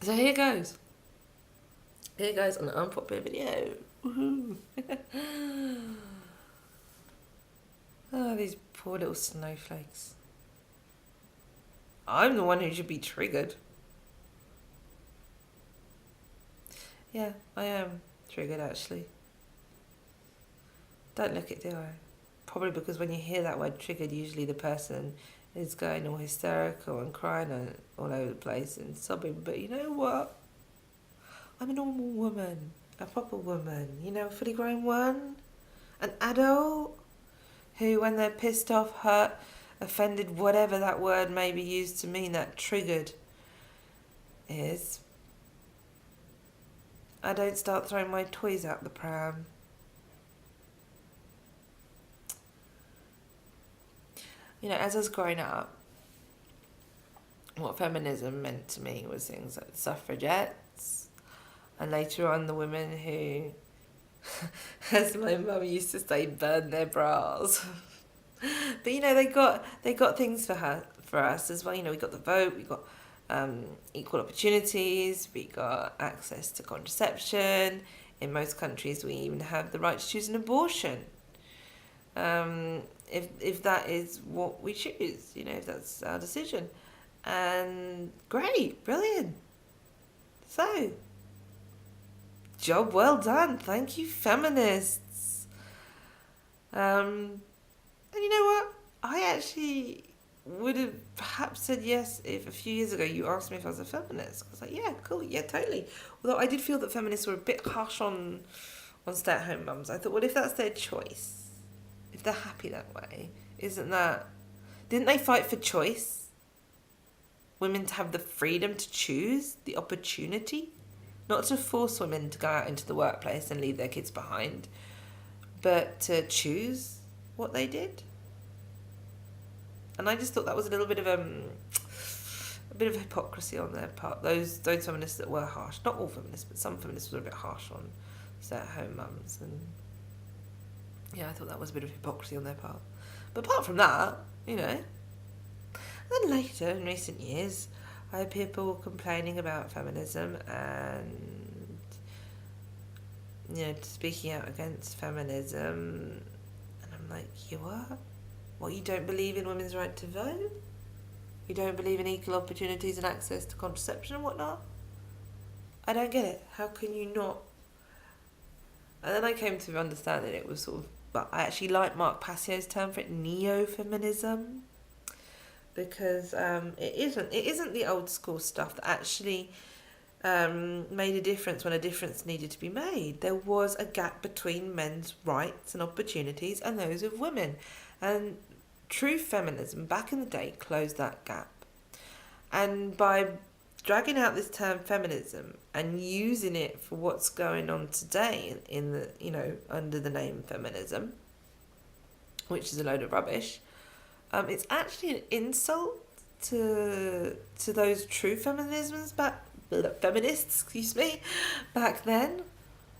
So here goes. Here goes an unpopular video. Woohoo! Oh, these poor little snowflakes. I'm the one who should be triggered. Yeah, I am triggered actually. Don't look it, do I? Probably because when you hear that word triggered, usually the person is going all hysterical and crying all over the place and sobbing. But you know what? I'm a normal woman, a proper woman, a fully grown one, an adult who, when they're pissed off, hurt, offended, whatever that word may be used to mean, that triggered is, I don't start throwing my toys out the pram. As I was growing up, what feminism meant to me was things like suffragettes, and later on the women who, as my mum used to say, burn their bras. But they got things for us as well. We got the vote, we got equal opportunities, we got access to contraception. In most countries, we even have the right to choose an abortion. If that is what we choose, if that's our decision. And great, brilliant. So, job well done. Thank you, feminists. And you know what? I actually would have perhaps said yes if a few years ago you asked me if I was a feminist. I was like, yeah, cool, yeah, totally. Although I did feel that feminists were a bit harsh on stay-at-home mums. I thought, well, if that's their choice, if they're happy that way, didn't they fight for choice? Women to have the freedom to choose, the opportunity, not to force women to go out into the workplace and leave their kids behind, but to choose what they did. And I just thought that was a little bit of hypocrisy on their part. Those feminists that were harsh, not all feminists, but some feminists were a bit harsh on stay-at-home mums, and yeah, I thought that was a bit of hypocrisy on their part. But apart from that, And then later, in recent years, I had people complaining about feminism and, speaking out against feminism. And I'm like, you what? What, you don't believe in women's right to vote? You don't believe in equal opportunities and access to contraception and whatnot? I don't get it. How can you not? And then I came to understand that it was but I actually like Mark Passio's term for it, neo-feminism, because it isn't the old school stuff that actually made a difference when a difference needed to be made. There was a gap between men's rights and opportunities and those of women, and true feminism back in the day closed that gap. And by dragging out this term feminism and using it for what's going on today in the under the name feminism, which is a load of rubbish, it's actually an insult to those true feminists back then.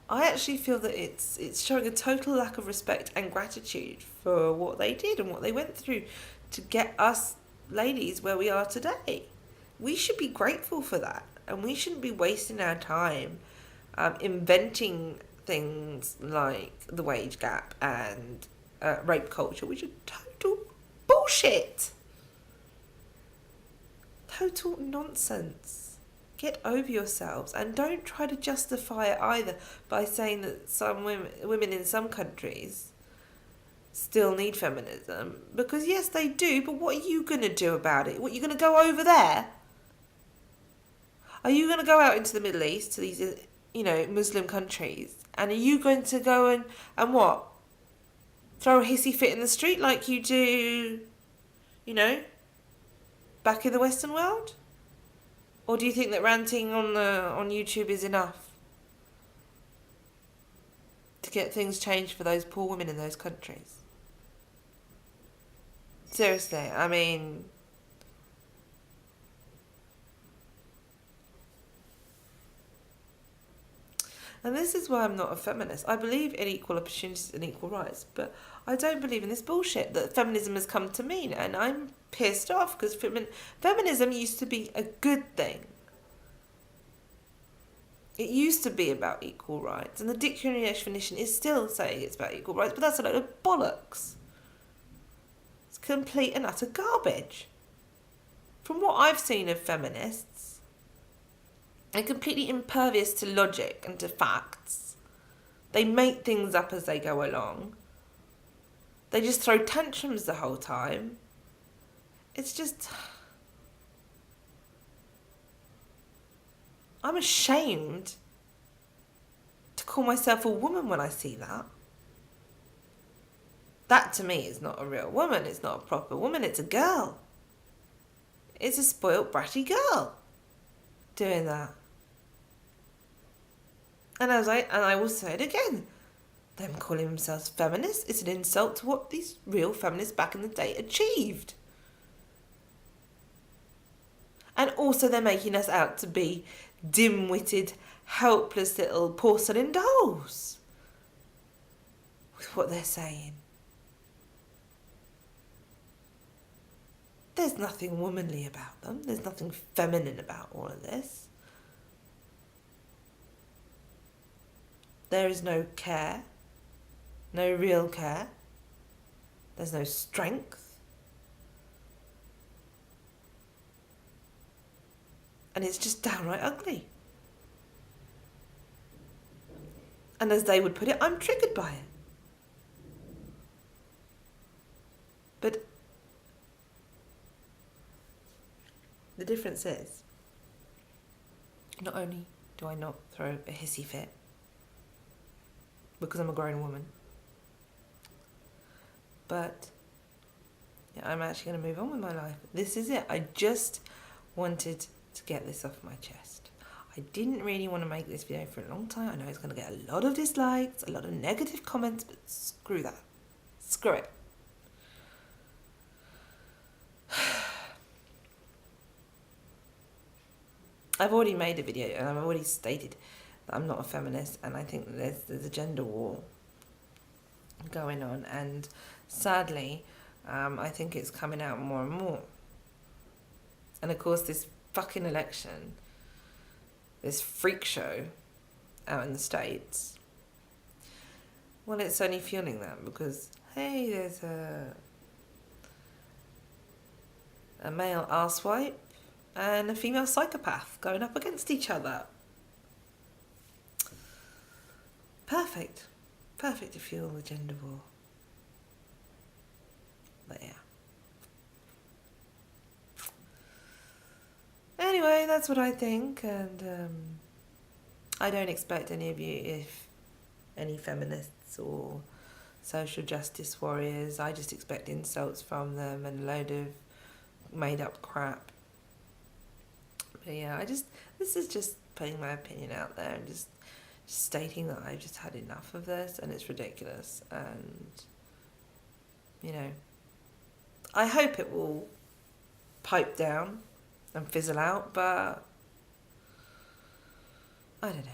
I actually feel that it's showing a total lack of respect and gratitude for what they did and what they went through to get us ladies where we are today. We should be grateful for that, and we shouldn't be wasting our time inventing things like the wage gap and rape culture, which are total bullshit. Total nonsense. Get over yourselves, and don't try to justify it either by saying that some women in some countries still need feminism, because yes, they do, but what are you going to do about it? What, you're going to go over there? Are you going to go out into the Middle East, to these, Muslim countries, and are you going to go and what? Throw a hissy fit in the street like you do, back in the Western world? Or do you think that ranting on YouTube is enough to get things changed for those poor women in those countries? Seriously, I mean, and this is why I'm not a feminist. I believe in equal opportunities and equal rights, but I don't believe in this bullshit that feminism has come to mean. And I'm pissed off because feminism used to be a good thing. It used to be about equal rights, and the dictionary definition is still saying it's about equal rights, but that's a load of bollocks. It's complete and utter garbage. From what I've seen of feminists, they're completely impervious to logic and to facts. They make things up as they go along. They just throw tantrums the whole time. It's just... I'm ashamed to call myself a woman when I see that. That to me is not a real woman. It's not a proper woman. It's a girl. It's a spoilt, bratty girl doing that. And I will say it again, them calling themselves feminists is an insult to what these real feminists back in the day achieved. And also they're making us out to be dim-witted, helpless little porcelain dolls with what they're saying. There's nothing womanly about them. There's nothing feminine about all of this. There is no care, no real care. There's no strength. And it's just downright ugly. And as they would put it, I'm triggered by it. But the difference is, not only do I not throw a hissy fit because I'm a grown woman, but yeah, I'm actually going to move on with my life. This is it. I just wanted to get this off my chest. I didn't really want to make this video for a long time. I know it's going to get a lot of dislikes, a lot of negative comments, but screw that. Screw it. I've already made a video and I've already stated that I'm not a feminist, and I think that there's a gender war going on, and sadly I think it's coming out more and more. And of course this fucking election, this freak show out in the States, well, it's only fueling that, because hey, there's a male arsewipe and a female psychopath going up against each other. Perfect to fuel the gender war. But yeah. Anyway, that's what I think, and I don't expect any of you, if any feminists or social justice warriors, I just expect insults from them and a load of made up crap. But yeah, this is just putting my opinion out there and just stating that I've just had enough of this and it's ridiculous, and you know, I hope it will pipe down and fizzle out, but I don't know.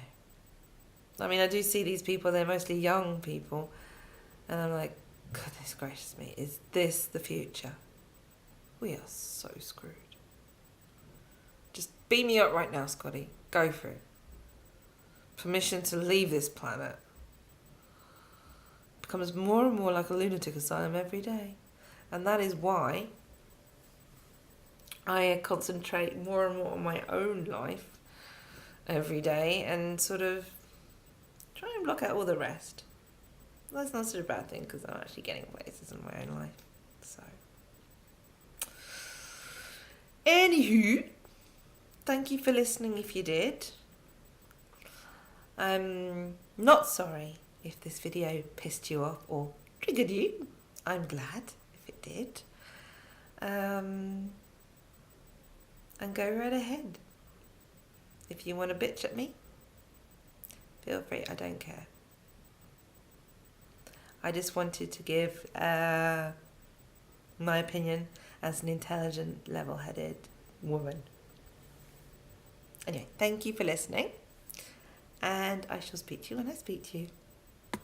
I mean, I do see these people, they're mostly young people, and I'm like, goodness gracious me, is this the future? We are so screwed. Just beam me up right now, Scotty. Go for it. Permission to leave this planet. Becomes more and more like a lunatic asylum every day. And that is why I concentrate more and more on my own life every day and sort of try and block out all the rest. That's not such a bad thing, because I'm actually getting places in my own life. So, anywho, thank you for listening if you did. I'm not sorry if this video pissed you off or triggered you. I'm glad if it did. And go right ahead. If you want to bitch at me, feel free, I don't care. I just wanted to give my opinion as an intelligent, level-headed woman. Anyway, thank you for listening, and I shall speak to you when I speak to you.